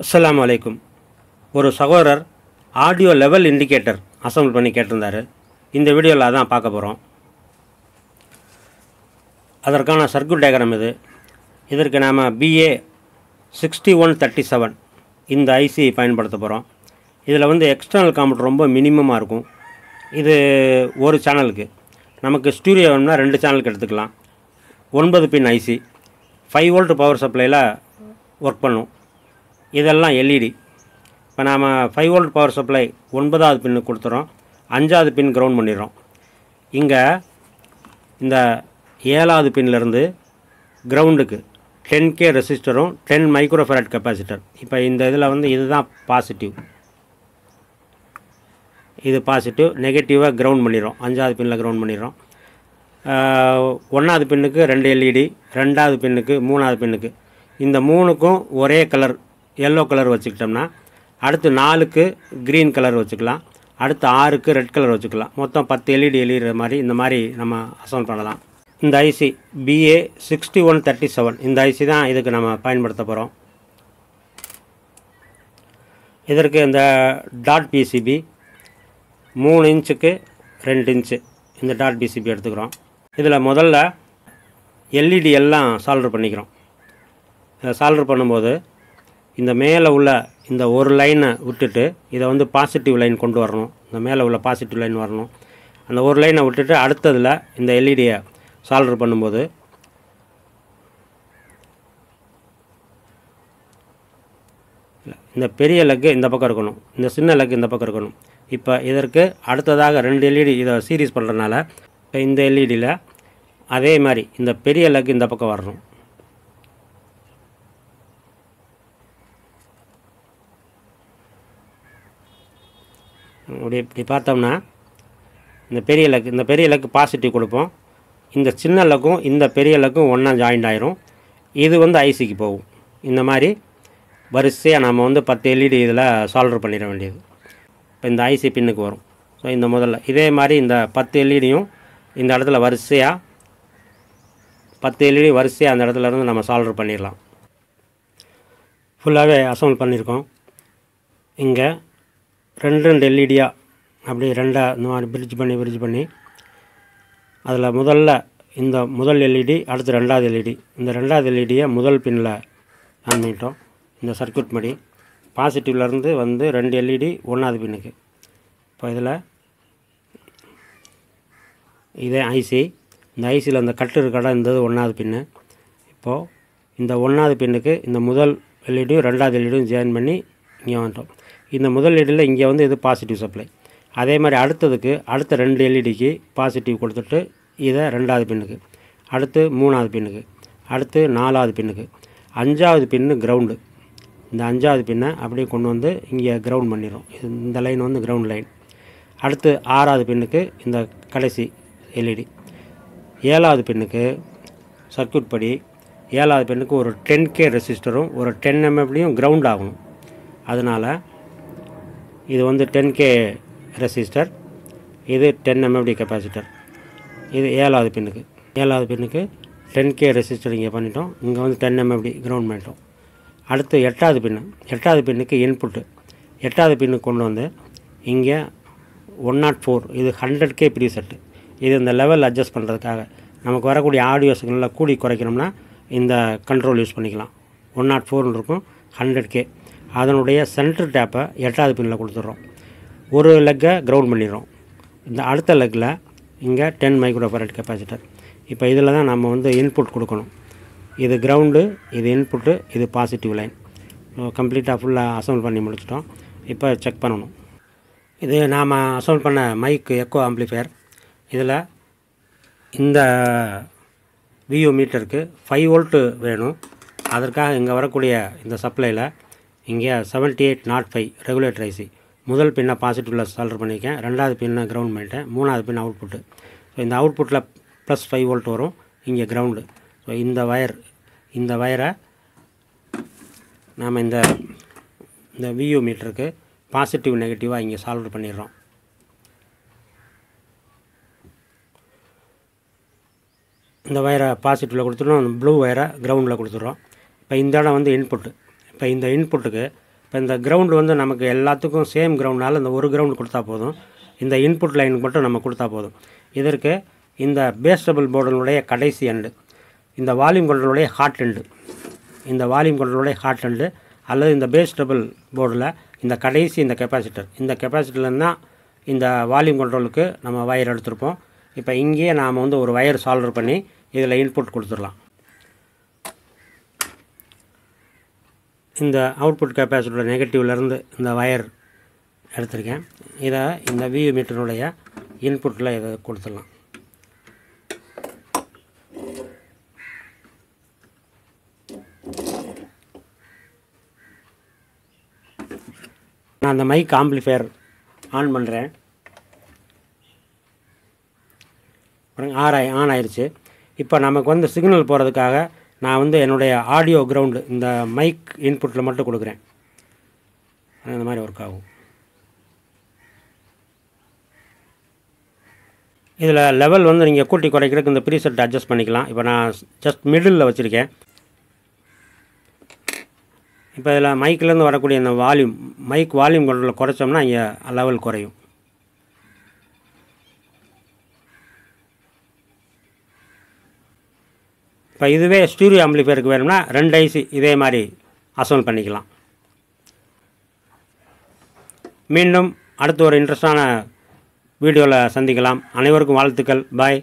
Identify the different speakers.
Speaker 1: அஸ்ஸலாமு அலைக்கும். ஒரு சகோதரர் ஆடியோ லெவல் இண்டிகேட்டர் அசம்பிள் பண்ணி கேட்டிருந்தார். இந்த வீடியோவில் அதான் பார்க்க போகிறோம். அதற்கான சர்க்யூட் டயக்ராம் இது. இதற்கு நாம் BA6137 இந்த ஐசி பயன்படுத்த போகிறோம். இதில் வந்து எக்ஸ்டர்னல் காம்பவுண்ட் ரொம்ப மினிமமாக இருக்கும். இது ஒரு சேனலுக்கு. நமக்கு ஸ்டூடியோ வேணும்னா 2 சேனலுக்கு எடுத்துக்கலாம். 9 பின் ஐசி 5 வோல்ட் பவர் சப்ளையில் ஒர்க் பண்ணும். இதெல்லாம் எல்இடி. இப்போ நாம் 5 வோல்ட் பவர் சப்ளை 9வது பின்னுக்கு கொடுத்துறோம். 5வது பின் கிரவுண்ட் பண்ணிடுறோம். இங்கே இந்த 7வது பின்லேருந்து கிரவுண்டுக்கு 10K ரெசிஸ்டரும் 10 மைக்ரோஃபேரட் கெப்பாசிட்டர். இப்போ இந்த இதில் வந்து இதுதான் பாசிட்டிவ், இது பாசிட்டிவ். நெகட்டிவாக கிரவுண்ட் பண்ணிடுறோம். 5வது பின்னில் கிரவுண்ட் பண்ணிடுறோம். 1வது பின்னுக்கு 2 எல்இடி, 2வது பின்னுக்கு 3வது பின்னுக்கு இந்த 3க்கும் ஒரே கலர் எல்லோ கலர் வச்சுக்கிட்டோம்னா, அடுத்து 4க்கு க்ரீன் கலர் வச்சுக்கலாம், அடுத்து 6க்கு ரெட் கலர் வச்சுக்கலாம். மொத்தம் 10 எல்இடி எரியிற மாதிரி இந்த மாதிரி நம்ம அசம்பிள் பண்ணலாம். இந்த ஐசி BA6137 இந்த ஐசி தான் இதுக்கு நம்ம பயன்படுத்த போகிறோம். இதற்கு இந்த டாட் பிசிபி 3 இன்ச்சுக்கு 2 இன்ச்சு இந்த டாட் பிசிபி எடுத்துக்கிறோம். இதில் முதல்ல எல்இடி எல்லாம் சால்டர் பண்ணிக்கிறோம். சால்டர் பண்ணும்போது இந்த மேலே உள்ள இந்த ஒரு லைனை விட்டுட்டு இதை வந்து பாசிட்டிவ் லைன் கொண்டு வரணும். இந்த மேலே உள்ள பாசிட்டிவ் லைன் வரணும். அந்த ஒரு லைனை விட்டுட்டு அடுத்ததில் இந்த எல்இடியை சால்டர் பண்ணும்போது இந்த பெரிய லெக்கு இந்த பக்கம் இருக்கணும், இந்த சின்ன லெக்கு இந்த பக்கம் இருக்கணும். இப்போ இதற்கு அடுத்ததாக 2 எல்இடி இதை சீரீஸ் பண்ணுறதுனால இப்போ இந்த எல்இடியில் அதே மாதிரி இந்த பெரிய லெக்கு இந்த பக்கம் வரணும். இப்படி பார்த்தோம்னா இந்த பெரிய லெக்கு பாசிட்டிவ் கொடுப்போம். இந்த சின்ன லெக்கும் இந்த பெரிய லெக்கும் ஒன்றா ஜாயிண்ட் ஆயிரும். இது வந்து ஐசிக்கு போகும். இந்த மாதிரி வரிசையாக நம்ம வந்து 10 எல்இடி இதில் சால்டர் பண்ணிட வேண்டியது. இப்போ இந்த ஐசி பின்னுக்கு வரும். ஸோ இந்த முதல்ல இதே மாதிரி இந்த 10 எல்இடியும் இந்த இடத்துல வரிசையாக 10 எல்இடி வரிசையாக அந்த இடத்துல இருந்து நம்ம சால்டர் பண்ணிடலாம். ஃபுல்லாகவே அசம்பிள் பண்ணியிருக்கோம். இங்கே 2 எல்இடியாக அப்படி 2 இந்த மாதிரி பிரிட்ஜ் பண்ணி அதில் முதல் எல்இடி அடுத்து 2வது எல்இடி, இந்த 2வது எல்இடியை முதல் பின்னில் ஆன் பண்ணிட்டோம். இந்த சர்க்யூட் படி பாசிட்டிவ்லேருந்து வந்து 2 எல்இடி 1வது பின்னுக்கு. இப்போ இதில் இதே ஐசி, இந்த ஐசியில் அந்த கட்டு இருக்கடா இருந்தது 1வது பின்னு. இப்போது இந்த 1வது பின்னுக்கு இந்த முதல் எல்இடியும் 2வது எல்இடியும் ஜாயின் பண்ணி இங்கே வந்துட்டோம். இந்த முதல் எல்இடியில் இங்கே வந்து இது பாசிட்டிவ் சப்ளை. அதே மாதிரி அடுத்ததுக்கு அடுத்த 2 எல்இடிக்கு பாசிட்டிவ் கொடுத்துட்டு இதை 2வது பின்னுக்கு, அடுத்து 3வது பின்னுக்கு, அடுத்து 4வது பின்னுக்கு, 5வது பின்னு கிரவுண்டு. இந்த 5வது பின்னை அப்படியே கொண்டு வந்து இங்கே கிரவுண்ட் பண்ணிடும். இந்த லைன் வந்து கிரவுண்ட் லைன். அடுத்து 6வது பின்னுக்கு இந்த கடைசி எல்இடி. 7வது பின்னுக்கு சர்க்யூட் படி 7வது பின்னுக்கு ஒரு 10K ரெசிஸ்டரும் ஒரு 10 mmFடையும் கிரவுண்ட் ஆகணும். அதனால் இது வந்து 10K ரெசிஸ்டர், இது 10 mmFD கெப்பாசிட்டர். இது 7வது பின்னுக்கு 10K ரெசிஸ்டர் இங்கே பண்ணிட்டோம். இங்கே வந்து 10 mmFD கிரவுண்ட் பண்ணிட்டோம். அடுத்து 8வது பின்னுக்கு இன்புட்டு. 8வது பின்னுக்கு கொண்டு வந்து இங்கே 104 இது 100K ப்ரீசெட்டு. இது இந்த லெவல் அட்ஜஸ்ட் பண்ணுறதுக்காக நமக்கு வரக்கூடிய ஆடியோ சிக்னலில் கூடி குறைக்கணும்னா இந்த கண்ட்ரோல் யூஸ் பண்ணிக்கலாம். 104 இருக்கும் 100K. அதனுடைய சென்டர் டேப்பை 8வது பின்னில் கொடுத்துட்றோம். ஒரு லெக்கை கிரவுண்ட் பண்ணிடுறோம். இந்த அடுத்த லெக்கில் இங்கே 10 மைக்ரோஃபேரட் கெப்பாசிட்டர். இப்போ இதில் தான் நம்ம வந்து இன்புட் கொடுக்கணும். இது கிரவுண்டு, இது இன்புட்டு, இது பாசிட்டிவ் லைன். கம்ப்ளீட்டாக ஃபுல்லாக அசம்பிள் பண்ணி முடிச்சிட்டோம். இப்போ செக் பண்ணணும். இது நாம் அசம்பிள் பண்ண மைக் எக்கோ ஆம்ப்ளிஃபையர். இதில் இந்த வியூ மீட்டருக்கு 5 வோல்ட்டு வேணும். அதற்காக இங்கே வரக்கூடிய இந்த சப்ளையில் இங்கே 7805 ரெகுலேட்டர் ஐசி முதல் பின்னை பாசிட்டிவில் சால்டர் பண்ணியிருக்கேன், 2வது பின்னை கிரவுண்ட் பண்ணிட்டேன், 3வது பின் அவுட்புட்டு. ஸோ இந்த அவுட்புட்டில் +5 வோல்ட் வரும், இங்கே கிரவுண்டு. ஸோ இந்த வயரை நாம் இந்த வியூ மீட்டருக்கு பாசிட்டிவ் நெகட்டிவாக இங்கே சால்டர் பண்ணிடுறோம். இந்த வயரை பாசிட்டிவில் கொடுத்துட்டோம், ப்ளூ வயரை கிரவுண்டில் கொடுத்துட்றோம். இப்போ இந்த இடம் வந்து இன்புட்டு. இப்போ இந்த இன்புட்டுக்கு இப்போ இந்த கிரவுண்டு வந்து நமக்கு எல்லாத்துக்கும் சேம் கிரவுண்டால் இந்த ஒரு கிரவுண்டு கொடுத்தா போதும். இந்த இன்புட் லைனுக்கு மட்டும் நம்ம கொடுத்தா போதும். இதற்கு இந்த பேஸ் டபுள் போர்டினுடைய கடைசி எண்டு, இந்த வால்யூம் கண்ட்ரோலுடைய ஹாட் எண்டு, இந்த வால்யூம் கண்ட்ரோலுடைய ஹாட் எண்டு அல்லது இந்த பேஸ் டபுள் போர்டில் இந்த கடைசி இந்த கெப்பாசிட்டர்லேருந்து தான் இந்த வால்யூம் கண்ட்ரோலுக்கு நம்ம வயர் எடுத்திருப்போம். இப்போ இங்கேயே நாம் வந்து ஒரு வயர் சால்டர் பண்ணி இதில் இன்புட் கொடுத்துடலாம். இந்த அவுட்புட் கெப்பாசிட்டரோட நெகட்டிவ்லேருந்து இந்த வயர் எடுத்திருக்கேன். இதை இந்த வியூ மீட்டருடைய இன்புட்டில் இதை கொடுத்துடலாம். நான் அந்த மைக் ஆம்பிளிஃபையர் ஆன் பண்ணுறேன். ஆன் ஆயிடுச்சு. இப்போ நமக்கு வந்து சிக்னல் போகிறதுக்காக நான் வந்து என்னுடைய ஆடியோ கிரவுண்டு இந்த மைக் இன்புட்டில் மட்டும் கொடுக்குறேன். அந்த மாதிரி ஒர்க் ஆகும். இதில் லெவல் வந்து நீங்கள் கூட்டி குறைக்கிறதுக்கு இந்த ப்ரீசெட் அட்ஜஸ்ட் பண்ணிக்கலாம். இப்போ நான் ஜஸ்ட் மிடில் வச்சுருக்கேன். இப்போ இதில் மைக்கிலேருந்து வரக்கூடிய இந்த மைக் வால்யூம் கண்ட்ரோலில் குறைச்சோம்னா இங்கே லெவல் குறையும். இப்போ இதுவே ஸ்டீரியோ ஆம்பிளிஃபையருக்கு வேணும்னா 2 ஐசி இதே மாதிரி அசம்பிள் பண்ணிக்கலாம். மீண்டும் அடுத்து ஒரு இன்ட்ரெஸ்டான வீடியோவில் சந்திக்கலாம். அனைவருக்கும் வாழ்த்துக்கள். பாய்.